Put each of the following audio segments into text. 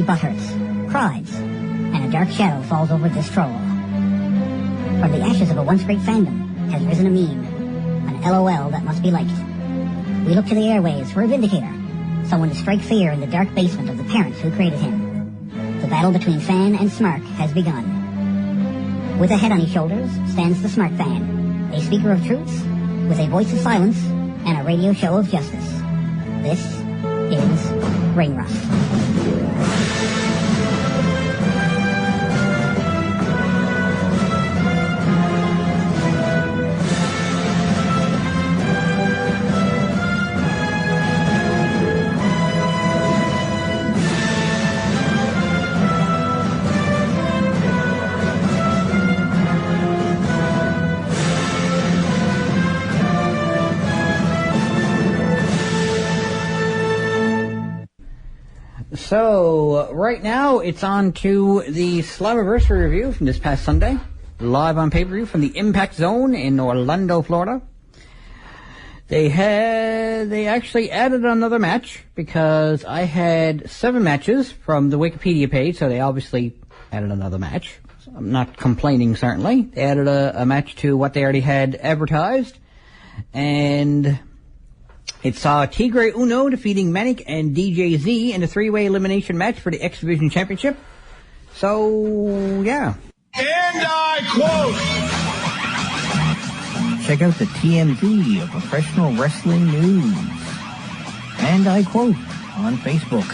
butthots, cries, and a dark shadow falls over this troll. From the ashes of a once great fandom has risen a meme, an LOL that must be liked. We look to the airwaves for a vindicator, someone to strike fear in the dark basement of the parents who created him. The battle between fan and Smark has begun. With a head on his shoulders stands the Smark fan, a speaker of truths, with a voice of silence, and a radio show of justice. This is Ring Rust. So, right now, it's on to the Slammiversary review from this past Sunday, live on pay-per-view from the Impact Zone in Orlando, Florida. They actually added another match, because I had 7 matches from the Wikipedia page, so they obviously added another match. So I'm not complaining, certainly. They added a match to what they already had advertised, and it saw Tigre Uno defeating Manic and DJ Z in a 3-way elimination match for the X Division Championship. So, yeah. And I quote, check out the TMZ of professional wrestling news. And I quote, on Facebook.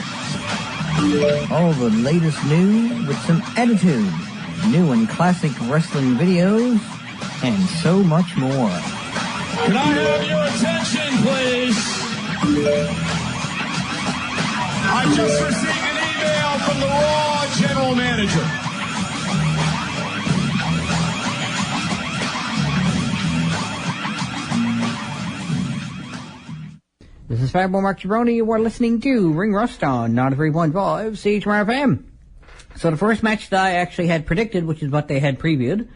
All the latest news with some attitude, new and classic wrestling videos, and so much more. Can I have your attention, please? I just received an email from the Raw general manager. This is Fatboy Mark Jabroni. You are listening to Ring Rust on 93.5 CHMR-FM. So the first match that I actually had predicted, which is what they had previewed,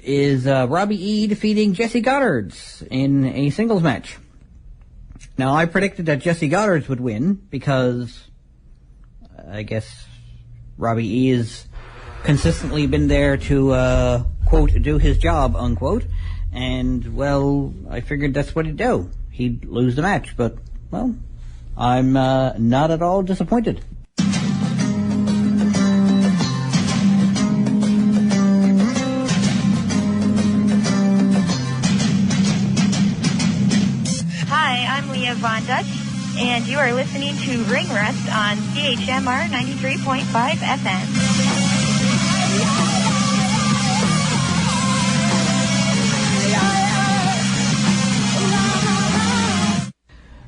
is Robbie E defeating Jesse Godderz in a singles match. Now, I predicted that Jesse Godderz would win because I guess Robbie E has consistently been there to, quote, do his job, unquote. And, well, I figured that's what he'd do. He'd lose the match, but, well, I'm not at all disappointed. Von Dutch, and you are listening to Ring Rust on CHMR 93.5 FM.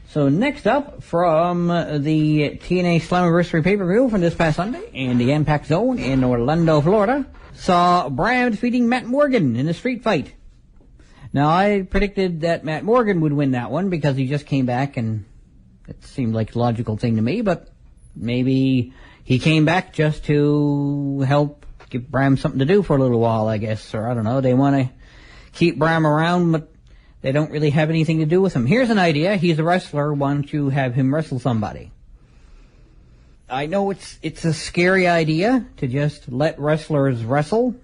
So next up, from the TNA Slammiversary pay-per-view from this past Sunday in the Impact Zone in Orlando, Florida, saw Bram defeating Matt Morgan in a street fight. Now, I predicted that Matt Morgan would win that one because he just came back, and it seemed like a logical thing to me, but maybe he came back just to help give Bram something to do for a little while, I guess, or I don't know. They want to keep Bram around, but they don't really have anything to do with him. Here's an idea. He's a wrestler. Why don't you have him wrestle somebody? I know it's a scary idea to just let wrestlers wrestle,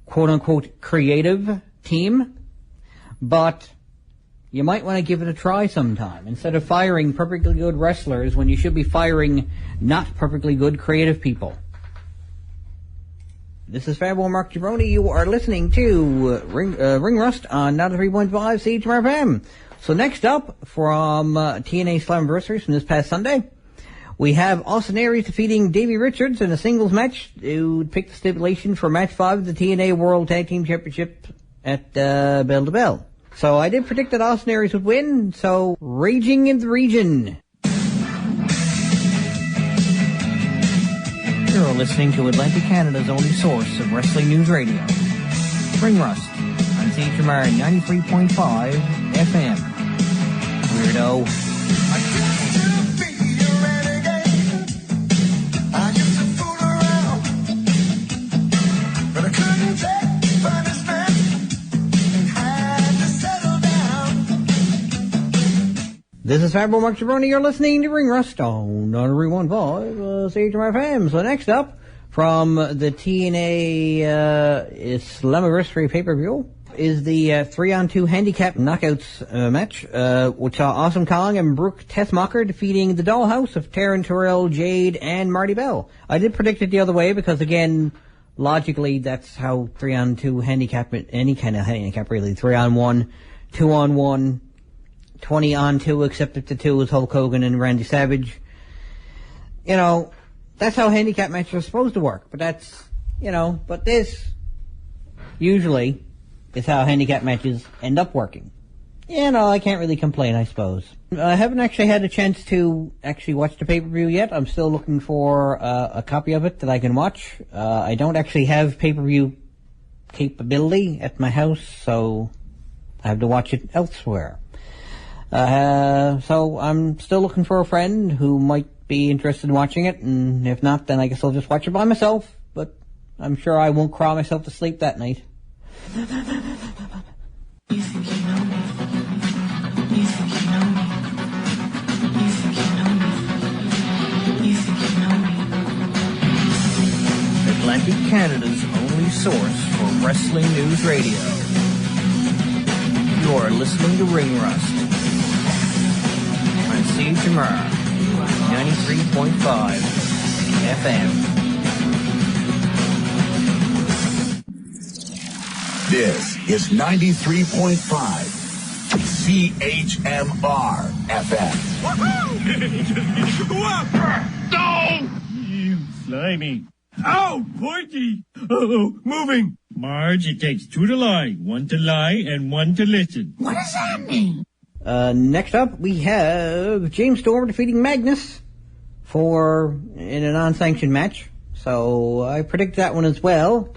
quote-unquote creative team, but you might want to give it a try sometime. Instead of firing perfectly good wrestlers when you should be firing not perfectly good creative people. This is Fatboy Mark Jabroni. You are listening to Ring Rust on 93.5 CHMR-FM. So next up, from TNA Slammiversary from this past Sunday, we have Austin Aries defeating Davey Richards in a singles match to pick the stipulation for match 5 of the TNA World Tag Team Championship at Bell to Bell. So I did predict that Austin Aries would win, so Raging in the Region. You're listening to Atlantic Canada's only source of wrestling news radio. Ring Rust on CHMR 93.5 FM. Weirdo. This is Fabio Mark Jabroni. You're listening to Ring Rust on 101.5 CHMR-FM. So next up, from the TNA Slammiversary pay-per-view, is the 3-on-2 handicap knockouts match, which saw Awesome Kong and Brooke Tessmacher defeating the Dollhouse of Taryn Terrell, Jade, and Marty Bell. I did predict it the other way because, again, logically, that's how 3-on-2 handicap, any kind of handicap really, 3-on-1, 2-on-1, 20-on-2, except if the 2 is Hulk Hogan and Randy Savage. You know, that's how handicap matches are supposed to work. But that's, but this usually is how handicap matches end up working. I can't really complain, I suppose. I haven't actually had a chance to actually watch the pay-per-view yet. I'm still looking for a copy of it that I can watch. I don't actually have pay-per-view capability at my house, so I have to watch it elsewhere. So I'm still looking for a friend who might be interested in watching it, and if not, then I guess I'll just watch it by myself, but I'm sure I won't cry myself to sleep that night. You think you know me? You think you know me? You think you know me? You think you know me? Atlantic Canada's only source for wrestling news radio. You are listening to Ring Rust on CHMR 93.5 FM. This is 93.5 CHMR-FM. No! You slimy. Ow, Porky! Oh, moving. Marge, it takes 2 to lie, 1 to lie, and 1 to listen. What does that mean? Next up, we have James Storm defeating Magnus in a non-sanctioned match. So I predict that one as well.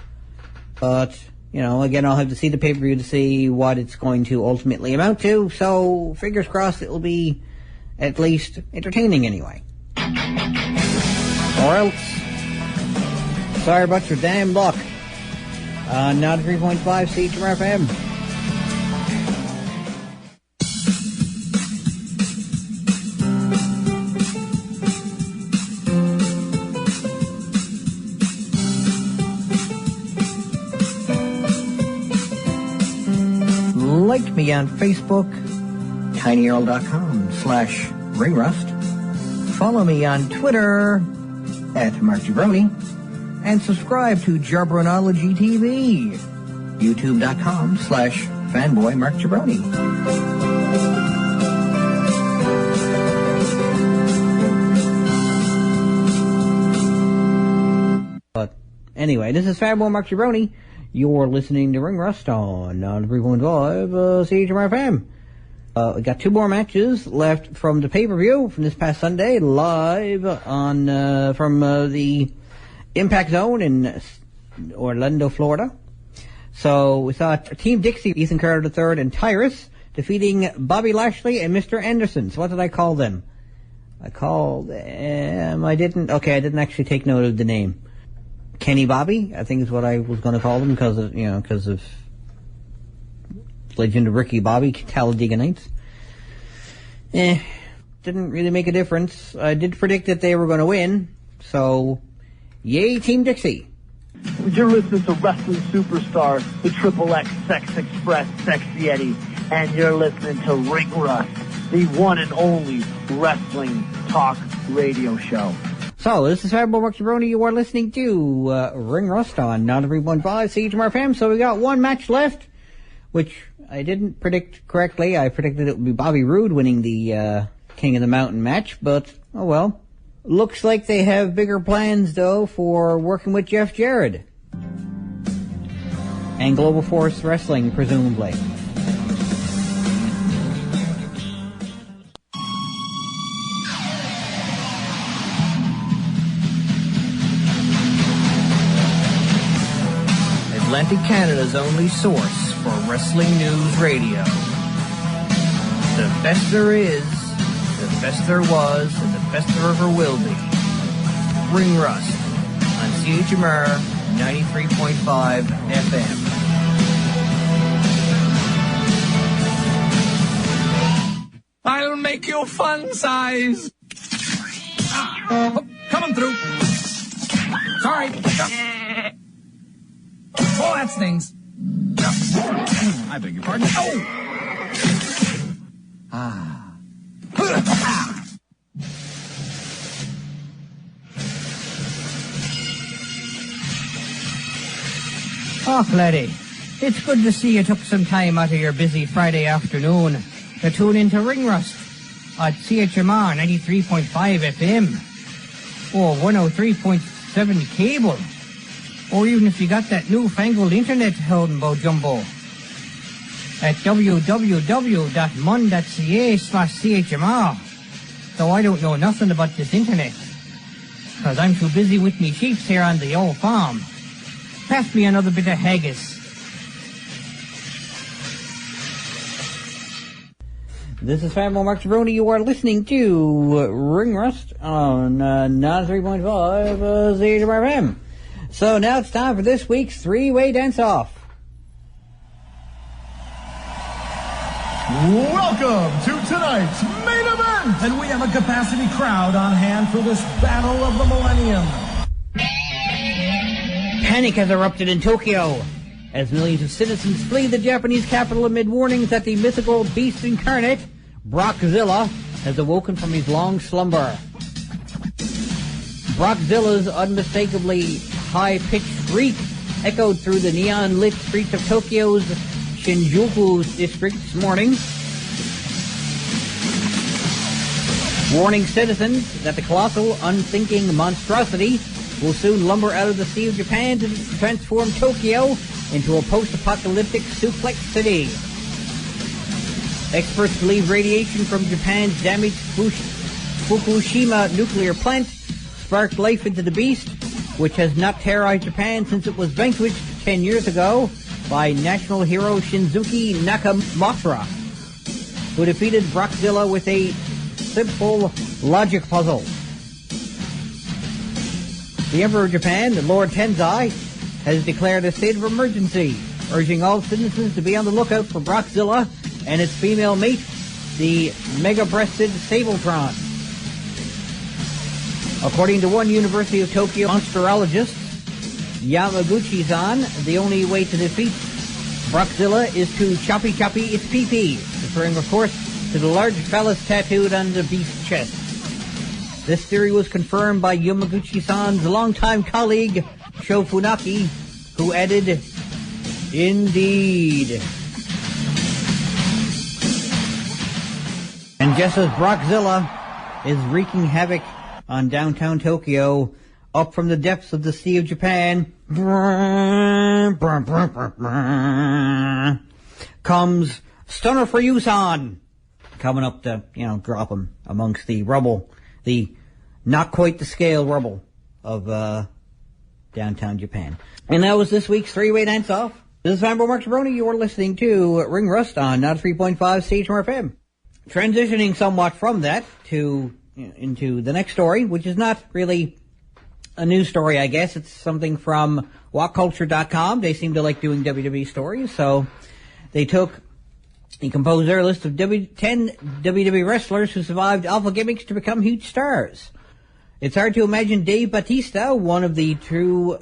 But, again, I'll have to see the pay-per-view to see what it's going to ultimately amount to. So fingers crossed it will be at least entertaining anyway. Or else, sorry about your damn luck. 93.5 CHMR-FM. Like me on Facebook, tinyurl.com/ringrust. Follow me on Twitter @MarkJabroni. And subscribe to Jabronology TV, youtube.com/fanboymarkjabroni. But anyway, this is Fanboy Mark Jabroni. You're listening to Ring Rust on 3.5 CHMR-FM. We got 2 more matches left from the pay-per-view from this past Sunday, live on from the Impact Zone in Orlando, Florida. So we saw Team Dixie, Ethan Carter III, and Tyrus defeating Bobby Lashley and Mr. Anderson. So what did I call them? I didn't actually take note of the name. Kenny Bobby, I think is what I was going to call them because of Legend of Ricky Bobby, Talladega Nights. Didn't really make a difference. I did predict that they were going to win, so yay, Team Dixie. You're listening to wrestling superstar, the Triple X Sex Express Sexy Eddie, and you're listening to Ring Rust, the one and only wrestling talk radio show. So, this is Fabio Mark Jabroni. You are listening to Ring Rust on 93.5 CHMR-FM. So we got one match left, which I didn't predict correctly. I predicted it would be Bobby Roode winning the King of the Mountain match, but oh well. Looks like they have bigger plans, though, for working with Jeff Jarrett. And Global Force Wrestling, presumably. Atlantic Canada's only source for wrestling news radio. The best there is, the best there was, and the best there ever will be. Ring Rust on CHMR 93.5 FM. I'll make you fun size. Coming through. Sorry. Oh, that stings. I beg your pardon. Oh! Oh, laddie, it's good to see you took some time out of your busy Friday afternoon to tune into Ring Rust at CHMR 93.5 FM or 103.7 cable, or even if you got that newfangled internet holding about jumbo at www.mun.ca/CHMR. Though I don't know nothing about this internet, because I'm too busy with me sheeps here on the old farm. Pass me another bit of haggis. This is Fat Mark Cerrone. You are listening to Ring Rust on 93.5 CHMR-FM. So now it's time for this week's three-way dance-off. Welcome to tonight's main event! And we have a capacity crowd on hand for this battle of the millennium. Panic has erupted in Tokyo as millions of citizens flee the Japanese capital amid warnings that the mythical beast incarnate, Brockzilla, has awoken from his long slumber. Brockzilla's unmistakably high-pitched shriek echoed through the neon-lit streets of Tokyo's Shinjuku district this morning, warning citizens that the colossal, unthinking monstrosity will soon lumber out of the Sea of Japan to transform Tokyo into a post-apocalyptic suplex city. Experts believe radiation from Japan's damaged Fukushima nuclear plant sparked life into the beast, which has not terrorized Japan since it was vanquished 10 years ago by national hero Shinzuki Nakamura, who defeated Brockzilla with a simple logic puzzle. The Emperor of Japan, Lord Tenzai, has declared a state of emergency, urging all citizens to be on the lookout for Brockzilla and its female mate, the mega-breasted Sabletron. According to one University of Tokyo monsterologist, Yamaguchi-san, the only way to defeat Brockzilla is to choppy its pee-pee, referring, of course, to the large phallus tattooed on the beast's chest. This theory was confirmed by Yamaguchi-san's longtime colleague, Sho Funaki, who added, "Indeed." And just as Brockzilla is wreaking havoc on downtown Tokyo, up from the depths of the Sea of Japan comes Stunner for You, son, coming up to, drop him amongst the rubble, the not quite the scale rubble of downtown Japan. And that was this week's three-way dance-off. This is Fanboy Mark Cerrone. You are listening to Ring Rust on 93.5 CHMR-FM. Transitioning somewhat from that to into the next story, which is not really a news story, I guess. It's something from WhatCulture.com. They seem to like doing WWE stories, so they composed their list of 10 WWE wrestlers who survived alpha gimmicks to become huge stars. It's hard to imagine Dave Bautista, one of the true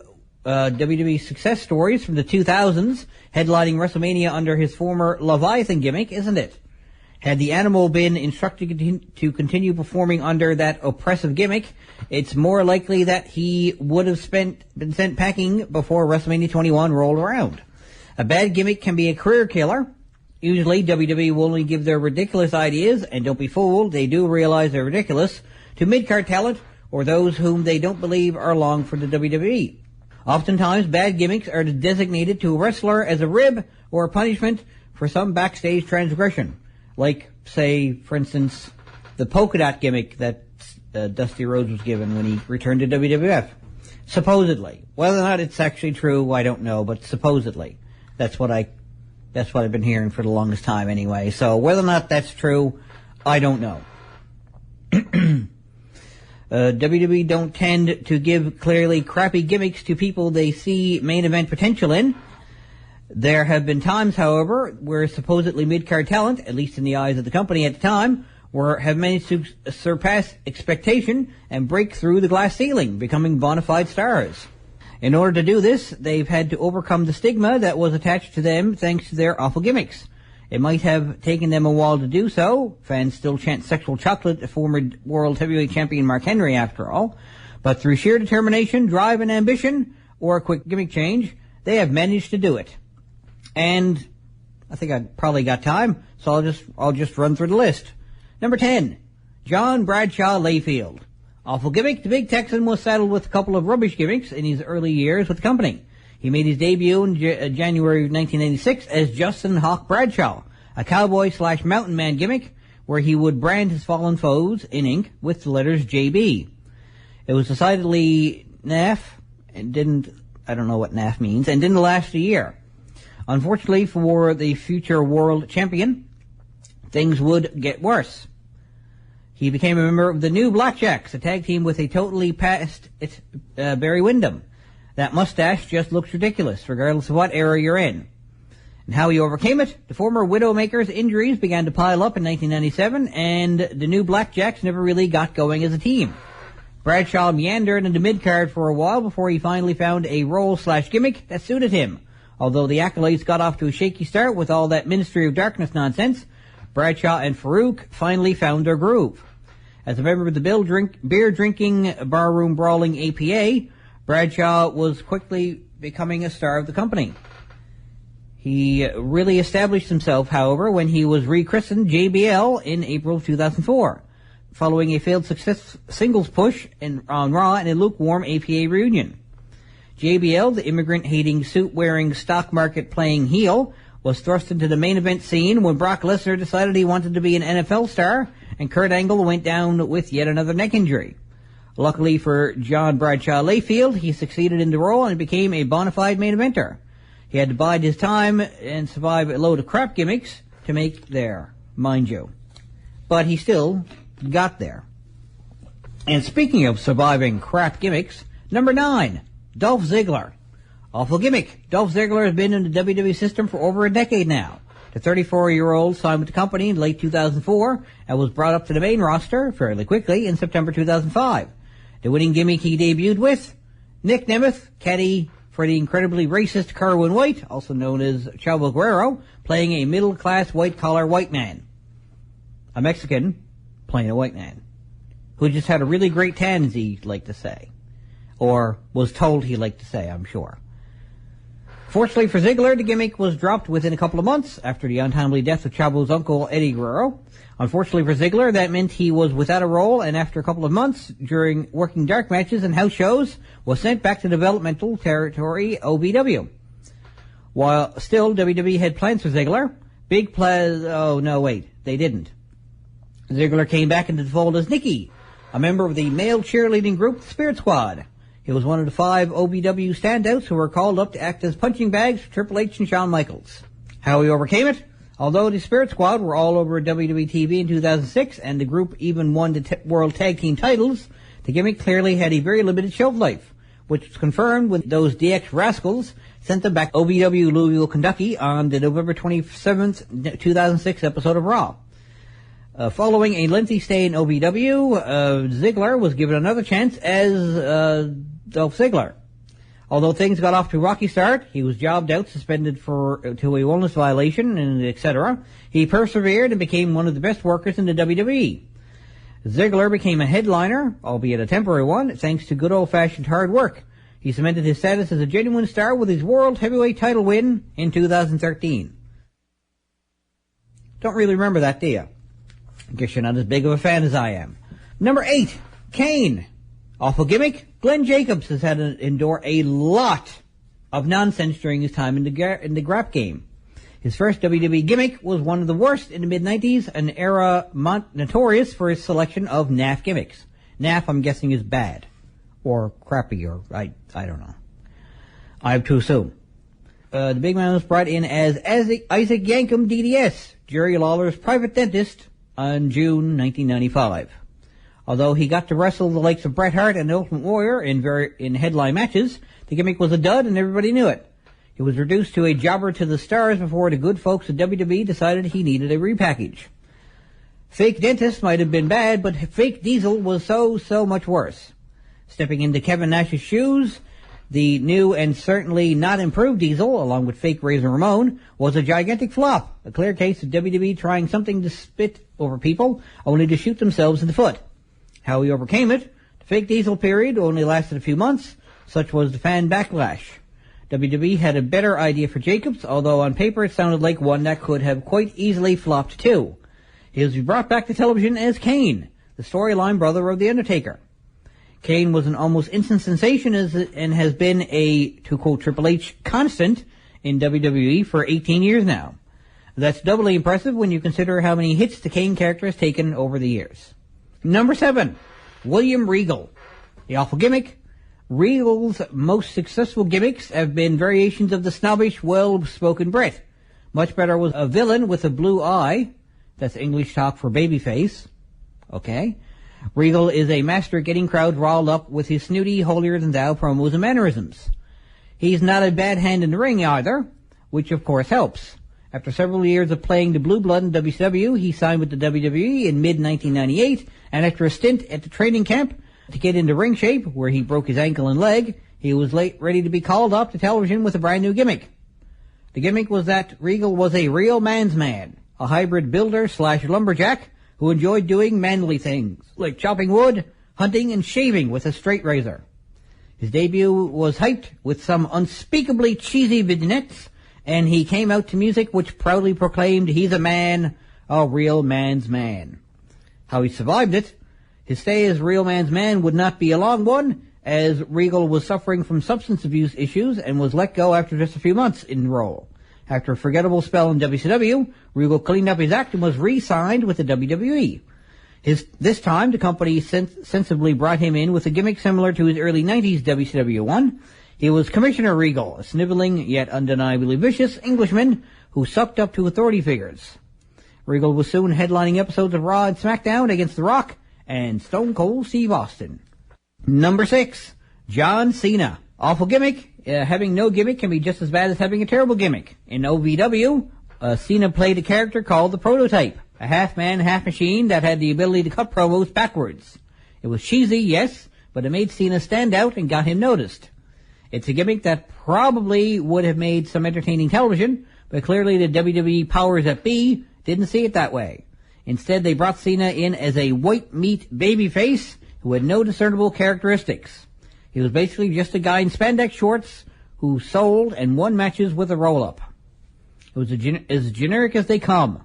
WWE success stories from the 2000s, headlining WrestleMania under his former Leviathan gimmick, isn't it? Had the animal been instructed to continue performing under that oppressive gimmick, it's more likely that he would have been sent packing before WrestleMania 21 rolled around. A bad gimmick can be a career killer. Usually, WWE will only give their ridiculous ideas, and don't be fooled, they do realize they're ridiculous, to mid-card talent or those whom they don't believe are long for the WWE. Oftentimes, bad gimmicks are designated to a wrestler as a rib or a punishment for some backstage transgression. Like, say, for instance, the polka dot gimmick that Dusty Rhodes was given when he returned to WWF. Supposedly. Whether or not it's actually true, I don't know, but supposedly. That's what I've been hearing for the longest time anyway. So whether or not that's true, I don't know. WWE don't tend to give clearly crappy gimmicks to people they see main event potential in. There have been times, however, where supposedly mid-card talent, at least in the eyes of the company at the time, have managed to surpass expectation and break through the glass ceiling, becoming bona fide stars. In order to do this, they've had to overcome the stigma that was attached to them thanks to their awful gimmicks. It might have taken them a while to do so. Fans still chant sexual chocolate to former world heavyweight champion Mark Henry after all. But through sheer determination, drive and ambition, or a quick gimmick change, they have managed to do it. And I think I probably got time, so I'll just run through the list. Number 10, John Bradshaw Layfield. Awful gimmick, the big Texan was saddled with a couple of rubbish gimmicks in his early years with the company. He made his debut in January 1996 as Justin Hawk Bradshaw, a cowboy/mountain man gimmick where he would brand his fallen foes in ink with the letters JB. It was decidedly naff and I don't know what naff means, and didn't last a year. Unfortunately for the future world champion, things would get worse. He became a member of the New Blackjacks, a tag team with a totally past Barry Windham. That mustache just looks ridiculous, regardless of what era you're in. And how he overcame it? The former Widowmaker's injuries began to pile up in 1997, and the New Blackjacks never really got going as a team. Bradshaw meandered into mid-card for a while before he finally found a role/gimmick that suited him. Although the accolades got off to a shaky start with all that Ministry of Darkness nonsense, Bradshaw and Farouk finally found their groove. As a member of the beer-drinking, barroom-brawling APA, Bradshaw was quickly becoming a star of the company. He really established himself, however, when he was rechristened JBL in April of 2004, following a failed success singles push on Raw and a lukewarm APA reunion. JBL, the immigrant-hating, suit-wearing, stock market-playing heel, was thrust into the main event scene when Brock Lesnar decided he wanted to be an NFL star, and Kurt Angle went down with yet another neck injury. Luckily for John Bradshaw Layfield, he succeeded in the role and became a bona fide main eventer. He had to bide his time and survive a load of crap gimmicks to make there, mind you. But he still got there. And speaking of surviving crap gimmicks, number 9, Dolph Ziggler. Awful gimmick. Dolph Ziggler has been in the WWE system for over a decade now. The 34-year-old signed with the company in late 2004 and was brought up to the main roster fairly quickly in September 2005. The winning gimmick he debuted with, Nick Nemeth, caddy for the incredibly racist Kerwin White, also known as Chavo Guerrero, playing a middle-class white-collar white man. A Mexican playing a white man, who just had a really great tan, as he liked to say. Or was told he liked to say, I'm sure. Fortunately for Ziggler, the gimmick was dropped within a couple of months after the untimely death of Chavo's uncle, Eddie Guerrero. Unfortunately for Ziggler, that meant he was without a role, and after a couple of months, during working dark matches and house shows, was sent back to developmental territory OVW. While still, WWE had plans for Ziggler. They didn't. Ziggler came back into the fold as Nikki, a member of the male cheerleading group, the Spirit Squad. He was one of the 5 OVW standouts who were called up to act as punching bags for Triple H and Shawn Michaels. How he overcame it? Although the Spirit Squad were all over WWE TV in 2006 and the group even won the World Tag Team titles, the gimmick clearly had a very limited shelf life, which was confirmed when those DX rascals sent them back to OVW Louisville, Kentucky on the November 27th, 2006 episode of Raw. Following a lengthy stay in OVW, Ziggler was given another chance as Dolph Ziggler. Although things got off to a rocky start, he was jobbed out, suspended to a wellness violation, and etc. He persevered and became one of the best workers in the WWE. Ziggler became a headliner, albeit a temporary one, thanks to good old-fashioned hard work. He cemented his status as a genuine star with his World Heavyweight title win in 2013. Don't really remember that, do you? I guess you're not as big of a fan as I am. Number 8, Kane. Awful gimmick. Glenn Jacobs has had to endure a lot of nonsense during his time in the Grap game. His first WWE gimmick was one of the worst in the mid-90s, an era notorious for his selection of naff gimmicks. Naff, I'm guessing, is bad. Or crappy, or I don't know. I have to assume. The big man was brought in as Isaac Yankem DDS, Jerry Lawler's private dentist, on June 1995. Although he got to wrestle the likes of Bret Hart and the Ultimate Warrior in headline matches, the gimmick was a dud and everybody knew it. He was reduced to a jobber to the stars before the good folks at WWE decided he needed a repackage. Fake Dentist might have been bad, but Fake Diesel was so much worse. Stepping into Kevin Nash's shoes, the new and certainly not improved Diesel, along with Fake Razor Ramon, was a gigantic flop. A clear case of WWE trying something to spit over people, only to shoot themselves in the foot. How he overcame it? The Fake Diesel period only lasted a few months. Such was the fan backlash. WWE had a better idea for Jacobs, although on paper it sounded like one that could have quite easily flopped too. He was brought back to television as Kane, the storyline brother of The Undertaker. Kane was an almost instant sensation and has been a, to quote Triple H, constant in WWE for 18 years now. That's doubly impressive when you consider how many hits the Kane character has taken over the years. Number 7, William Regal. The awful gimmick. Regal's most successful gimmicks have been variations of the snobbish, well-spoken Brit. Much better was a villain with a blue eye. That's English talk for babyface. Okay. Regal is a master at getting crowds riled up with his snooty, holier-than-thou promos and mannerisms. He's not a bad hand in the ring either, which of course helps. After several years of playing the blue blood in WCW, he signed with the WWE in mid-1998, and after a stint at the training camp to get into ring shape, where he broke his ankle and leg, he was ready to be called up to television with a brand new gimmick. The gimmick was that Regal was a real man's man, a hybrid builder/lumberjack, who enjoyed doing manly things, like chopping wood, hunting, and shaving with a straight razor. His debut was hyped with some unspeakably cheesy vignettes, and he came out to music which proudly proclaimed he's a man, a real man's man. How he survived it? His stay as real man's man would not be a long one, as Regal was suffering from substance abuse issues and was let go after just a few months in the role. After a forgettable spell in WCW, Regal cleaned up his act and was re-signed with the WWE. This time, the company sensibly brought him in with a gimmick similar to his early 90s WCW one. He was Commissioner Regal, a sniveling yet undeniably vicious Englishman who sucked up to authority figures. Regal was soon headlining episodes of Raw and SmackDown against The Rock and Stone Cold Steve Austin. Number 6, John Cena. Awful gimmick. Having no gimmick can be just as bad as having a terrible gimmick. In OVW, Cena played a character called the Prototype, a half-man, half-machine that had the ability to cut promos backwards. It was cheesy, yes, but it made Cena stand out and got him noticed. It's a gimmick that probably would have made some entertaining television, but clearly the WWE powers that be didn't see it that way. Instead, they brought Cena in as a white meat babyface who had no discernible characteristics. He was basically just a guy in spandex shorts who sold and won matches with a roll-up. It was as generic as they come.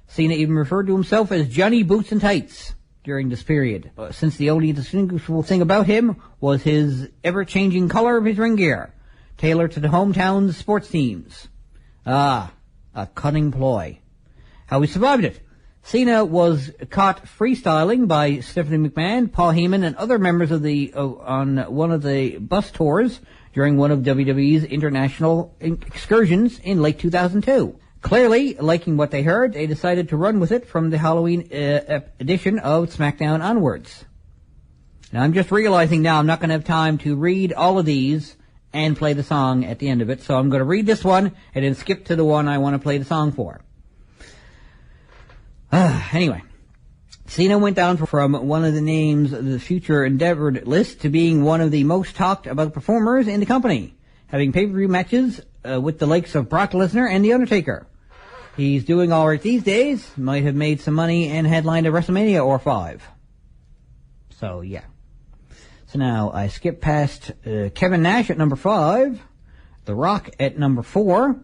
Cena even referred to himself as Johnny Boots and Tights during this period, since the only distinguishable thing about him was his ever-changing color of his ring gear, tailored to the hometown's sports teams. Ah, a cunning ploy. How he survived it. Cena was caught freestyling by Stephanie McMahon, Paul Heyman, and other members of on one of the bus tours during one of WWE's international excursions in late 2002. Clearly, liking what they heard, they decided to run with it from the Halloween edition of SmackDown onwards. Now, I'm just realizing now I'm not going to have time to read all of these and play the song at the end of it, so I'm going to read this one and then skip to the one I want to play the song for. Anyway, Cena went down from one of the names of the future endeavored list to being one of the most talked about performers in the company, having pay-per-view matches with the likes of Brock Lesnar and The Undertaker. He's doing all right these days, might have made some money and headlined a WrestleMania or 5. So, yeah. So now I skip past Kevin Nash at number 5, The Rock at number 4,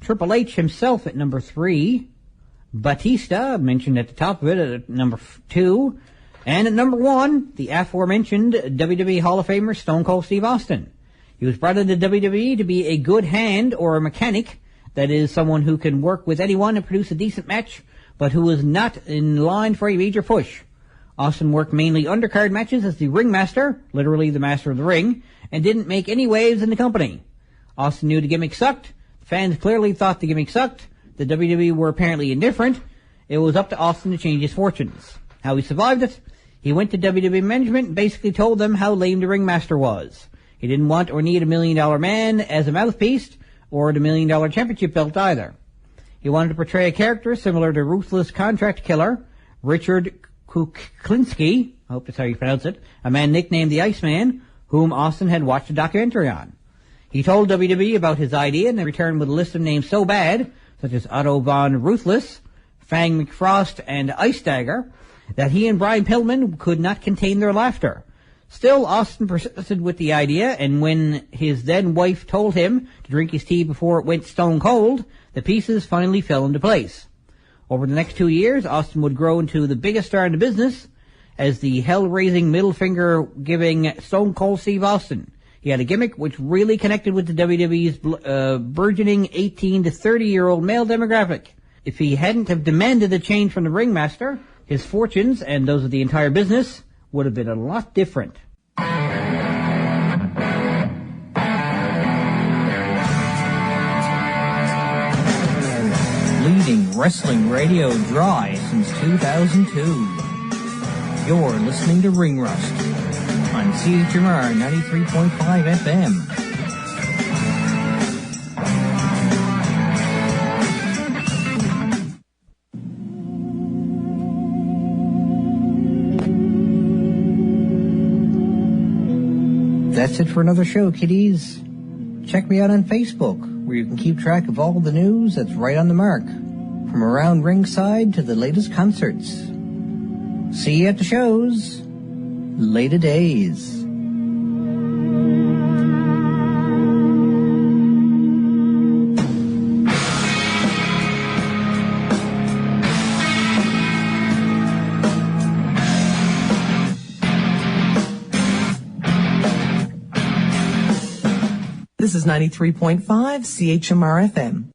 Triple H himself at number 3, Batista, mentioned at the top of it, at number 2. And at number 1, the aforementioned WWE Hall of Famer Stone Cold Steve Austin. He was brought into WWE to be a good hand or a mechanic, that is, someone who can work with anyone and produce a decent match, but who is not in line for a major push. Austin worked mainly undercard matches as the ringmaster, literally the master of the ring, and didn't make any waves in the company. Austin knew the gimmick sucked. The fans clearly thought the gimmick sucked. The WWE were apparently indifferent. It was up to Austin to change his fortunes. How he survived it? He went to WWE management and basically told them how lame the ringmaster was. He didn't want or need $1 million man as a mouthpiece, or the $1 million championship belt either. He wanted to portray a character similar to Ruthless Contract Killer, Richard Kuklinski, I hope that's how you pronounce it, a man nicknamed the Iceman, whom Austin had watched a documentary on. He told WWE about his idea and returned with a list of names so bad, such as Otto von Ruthless, Fang McFrost, and Ice Dagger, that he and Brian Pillman could not contain their laughter. Still, Austin persisted with the idea, and when his then-wife told him to drink his tea before it went stone cold, the pieces finally fell into place. Over the next 2 years, Austin would grow into the biggest star in the business as the hell-raising, middle-finger-giving Stone Cold Steve Austin. He had a gimmick which really connected with the WWE's burgeoning 18 to 30-year-old male demographic. If he hadn't have demanded the change from the ringmaster, his fortunes, and those of the entire business, would have been a lot different. Leading wrestling radio dry since 2002. You're listening to Ring Rust on CHMR 93.5 FM. That's it for another show, kiddies. Check me out on Facebook, where you can keep track of all the news that's right on the mark, from around ringside to the latest concerts. See you at the shows. Later days. This is 93.5 CHMR-FM.